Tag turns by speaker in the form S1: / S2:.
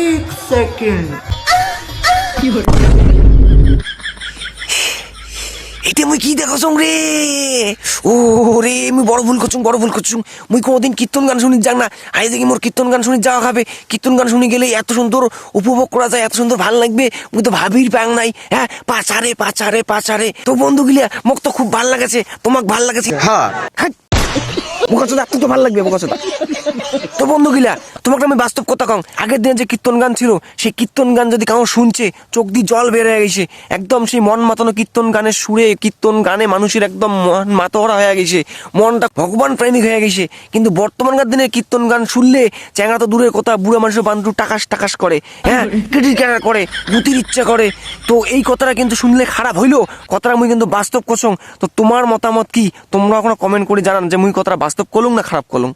S1: एक सेकंड
S2: এটা মুই কি দেখছং রে? ও রে মুই বড় ভুল করছুং মুই কোনদিন কীর্তন গান শুনি যাক না। আই দেখি মোর কীর্তন গান শুনি যাওয়া খাবে। কীর্তন গান শুনি গেলে এত সুন্দর উপভোগ করা যায়, এত সুন্দর ভাল লাগবে মুই তো ভাবির পাং নাই। হ্যাঁ, পাচারে তো বন্ধু গিলা মোক তো খুব ভাল লাগেছে। তোমাক ভাল লাগেছে?
S3: হ্যাঁ।
S2: বোকাচোদা তো ভাল লাগবে বোকাচোদা। তো বন্ধু গিলা তোমাকে আমি বাস্তব কথা কং, আগের দিনে যে কীর্তন গান ছিল সেই কীর্তন গান যদি কাউ শুনছে চোখ দিয়ে জল বের হয়ে গেছে, একদম সেই মন মাতানো কীর্তন গানের সুরে, কীর্তন গানে মানুষের একদম মন মাতোয়ারা হয়ে গেছে, মনটা ভগবান প্রেমিক হয়ে গেছে। কিন্তু বর্তমানকার দিনে কীর্তন গান শুনলে চ্যাংড়া তো দূরের কথা, বুড়া মানুষের বান্ধু টাকাস করে, হ্যাঁ ক্রেডিট কার্ড করে, গুতির ইচ্ছা করে। তো এই কথাটা কিন্তু শুনলে খারাপ হইলো, কথাটা মুই কিন্তু বাস্তব করছং। তো তোমার মতামত কি? তোমরা কোনো কমেন্ট করে জানান যে মুই কথাটা বাস্তব করলুম না খারাপ করলুম।